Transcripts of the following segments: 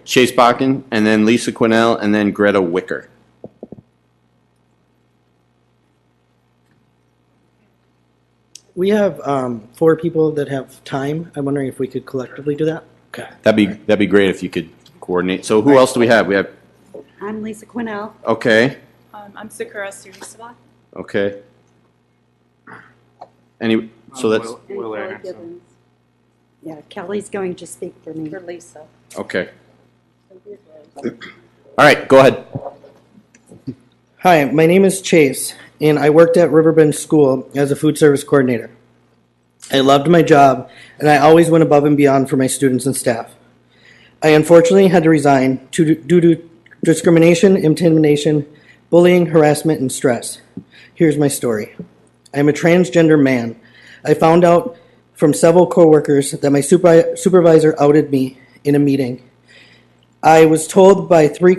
Chase Bakken, and then Lisa Quinnell, and then Greta Wicker. We have 4 people that have time. I'm wondering if we could collectively do that. Okay. That'd be great if you could coordinate. So who else do we have? We have. I'm Lisa Quinnell. Okay. I'm Sakura Surisava. Okay. So that's Will Anderson. Yeah, Kelly's going to speak for me. For Lisa. okay. All right, go ahead. Hi, my name is Chase, and I worked at Riverbend School as a food service coordinator. I loved my job, and I always went above and beyond for my students and staff. I unfortunately had to resign due to discrimination, intimidation, bullying, harassment, and stress. Here's my story. I am a transgender man. I found out from several coworkers that my supervisor outed me in a meeting. I was told by 3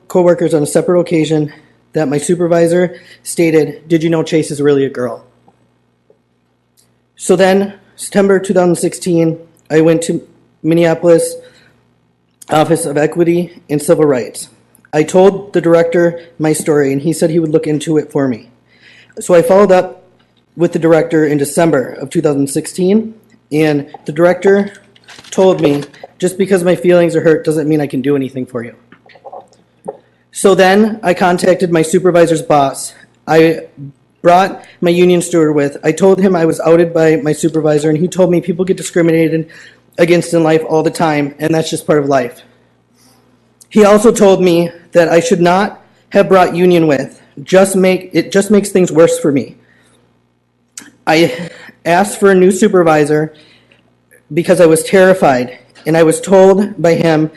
coworkers on a separate occasion that my supervisor stated, "Did you know Chase is really a girl?" So then, September 2016, I went to Minneapolis Office of Equity and Civil Rights. I told the director my story, and he said he would look into it for me. So I followed up with the director in December of 2016, and the director told me, just because my feelings are hurt doesn't mean I can do anything for you. So then I contacted my supervisor's boss. I brought my union steward with. I told him I was outed by my supervisor, and he told me people get discriminated against in life all the time, and that's just part of life. He also told me that I should not have brought union with. It just makes things worse for me. I asked for a new supervisor because I was terrified, and I was told by him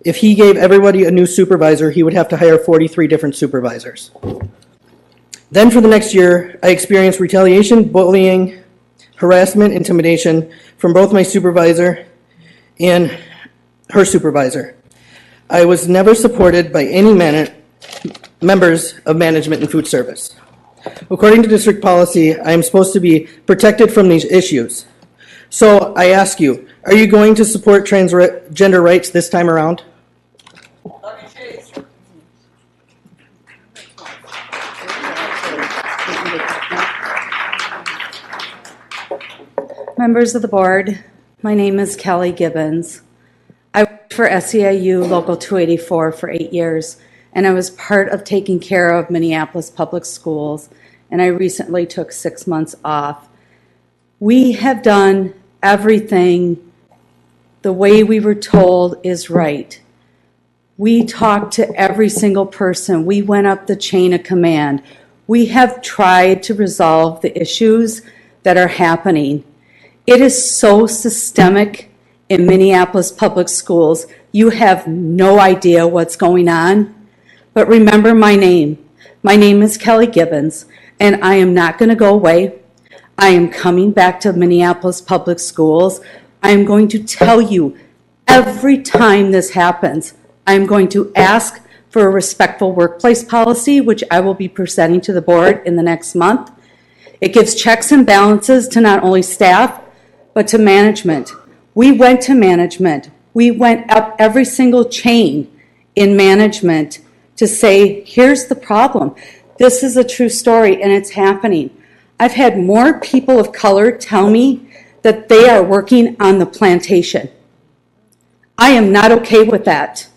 if he gave everybody a new supervisor, he would have to hire 43 different supervisors. Then for the next year, I experienced retaliation, bullying, harassment, intimidation from both my supervisor and her supervisor. I was never supported by any members of management and food service. According to district policy, I am supposed to be protected from these issues. So I ask you, are you going to support transgender rights this time around? Members of the board, my name is Kelly Gibbons. I worked for SEIU Local 284 for 8 years, and I was part of taking care of Minneapolis public schools, and I recently took 6 months off. We have done everything the way we were told is right. We talked to every single person. We went up the chain of command. We have tried to resolve the issues that are happening. It is so systemic in Minneapolis public schools. You have no idea what's going on. But remember my name. My name is Kelly Gibbons, and I am not going to go away. I am coming back to Minneapolis public schools. I am going to tell you every time this happens, I am going to ask for a respectful workplace policy, which I will be presenting to the board in the next month. It gives checks and balances to not only staff, but to management. We went to management. We went up every single chain in management to say, here's the problem. This is a true story, and it's happening. I've had more people of color tell me that they are working on the plantation. I am not okay with that.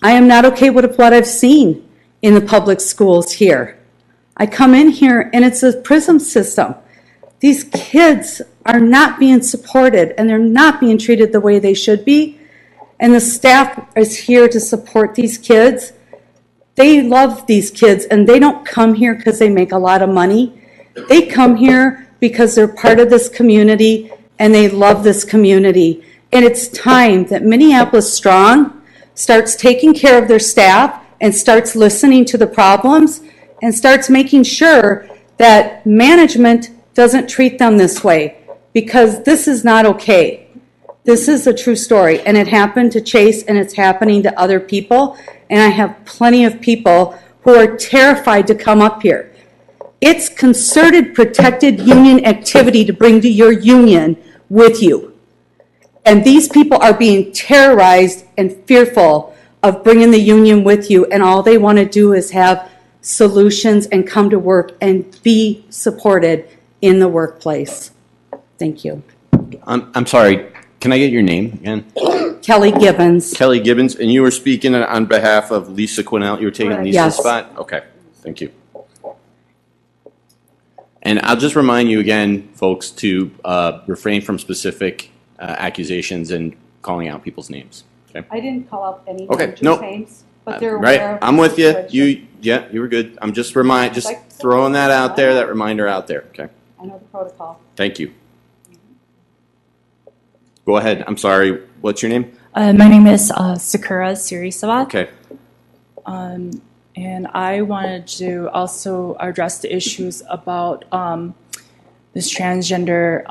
I am not okay with what I've seen in the public schools here. I come in here, and it's a PRISM system. These kids are not being supported, and they're not being treated the way they should be. And the staff is here to support these kids. They love these kids, and they don't come here because they make a lot of money. They come here because they're part of this community, and they love this community. And it's time that Minneapolis Strong starts taking care of their staff and starts listening to the problems and starts making sure that management doesn't treat them this way, because this is not okay. This is a true story, and it happened to Chase, and it's happening to other people, and I have plenty of people who are terrified to come up here. It's concerted, protected union activity to bring to your union with you. And these people are being terrorized and fearful of bringing the union with you, and all they want to do is have solutions and come to work and be supported in the workplace. Thank you. I'm sorry, can I get your name again? Kelly Gibbons. Kelly Gibbons, and you were speaking on behalf of Lisa Quinnell. You were taking Lisa's Yes. spot? Okay, thank you. And I'll just remind you again, folks, to refrain from specific accusations and calling out people's names. Okay. I didn't call out any Okay, teachers' nope. names, but they're Right, aware of I'm the with you. situation. You were good. I'm just throwing that out there, that reminder out there. Okay, I know the protocol. thank you. Go ahead. I'm sorry. What's your name? My name is Sakura Surisawa, Okay. and I wanted to also address the issues about this transgender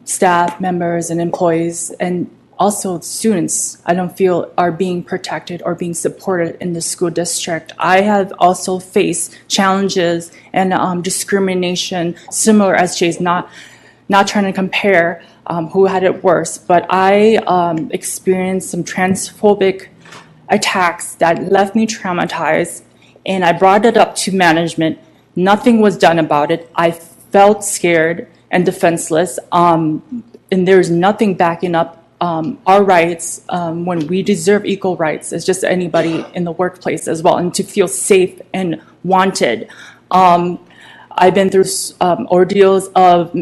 staff members and employees, and also students I don't feel are being protected or being supported in the school district. I have also faced challenges and discrimination similar as Jay's, not trying to compare who had it worse, but I experienced some transphobic attacks that left me traumatized, and I brought it up to management. Nothing was done about it. I felt scared and defenseless, and there's nothing backing up our rights when we deserve equal rights as just anybody in the workplace as well, and to feel safe and wanted. I've been through ordeals of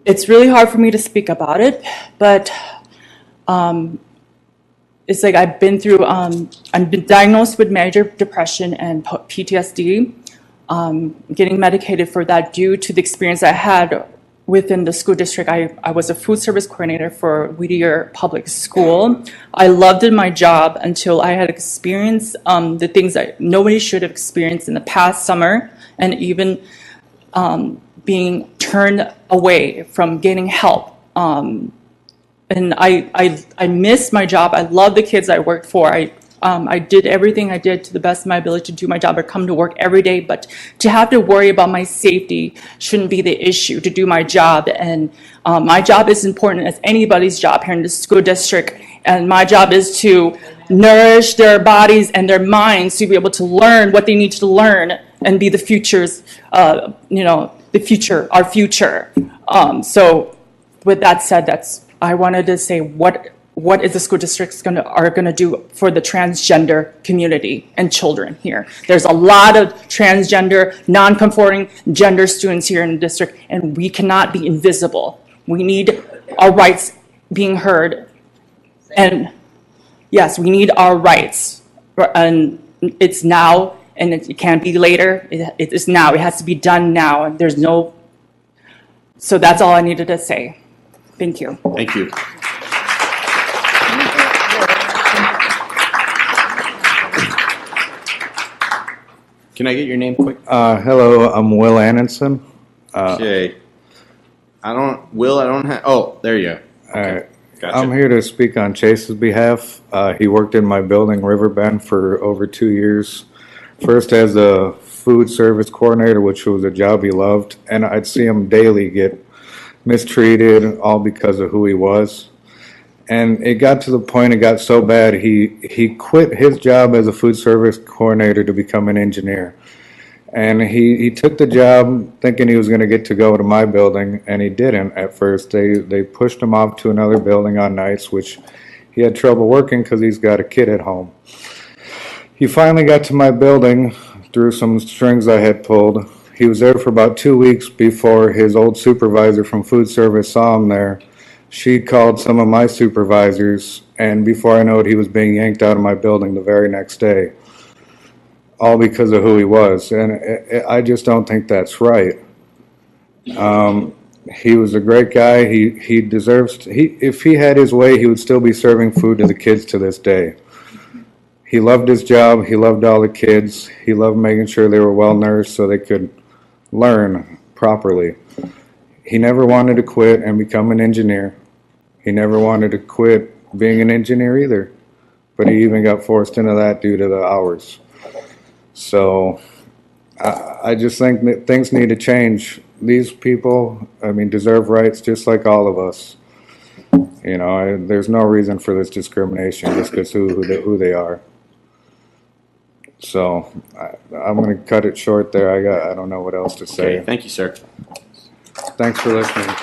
it's really hard for me to speak about it, but it's like I've been diagnosed with major depression and PTSD, getting medicated for that due to the experience I had within the school district. I was a food service coordinator for Whittier Public School. I loved my job until I had experienced the things that nobody should have experienced in the past summer, and even being turned away from getting help. And I miss my job. I love the kids I worked for. I did everything I did to the best of my ability to do my job or come to work every day, but to have to worry about my safety shouldn't be the issue to do my job. And my job is important as anybody's job here in the school district. And my job is to nourish their bodies and their minds to be able to learn what they need to learn and be the futures, the future, our future. So with that said, I wanted to say what is the school districts are going to do for the transgender community and children here. There's a lot of transgender, non-conforming gender students here in the district, and we cannot be invisible. We need our rights being heard. And yes, we need our rights. And it's now, and it can't be later. It is now. It has to be done now. And there's no. So that's all I needed to say. Thank you. Thank you. Can I get your name quick? Hello, I'm Will Anderson. Okay. I don't have, oh, there you go. Okay. Gotcha. I'm here to speak on Chase's behalf. He worked in my building, Riverbend, for over 2 years. First as a food service coordinator, which was a job he loved, and I'd see him daily get mistreated, all because of who he was. And it got to the point, it got so bad, he quit his job as a food service coordinator to become an engineer. And he took the job thinking he was going to get to go to my building, and he didn't at first. They pushed him off to another building on nights, which he had trouble working because he's got a kid at home. He finally got to my building through some strings I had pulled. He was there for about 2 weeks before his old supervisor from food service saw him there. She called some of my supervisors, and before I know it, he was being yanked out of my building the very next day, all because of who he was. And I just don't think that's right. He was a great guy. He deserves, if he had his way, he would still be serving food to the kids to this day. He loved his job. He loved all the kids. He loved making sure they were well nourished so they could learn properly. He never wanted to quit and become an engineer. He never wanted to quit being an engineer either, but he even got forced into that due to the hours. So I just think that things need to change. These people, I mean, deserve rights just like all of us. You know, there's no reason for this discrimination just because who they are. So I'm going to cut it short there. I don't know what else to say. Okay, thank you, sir. Thanks for listening.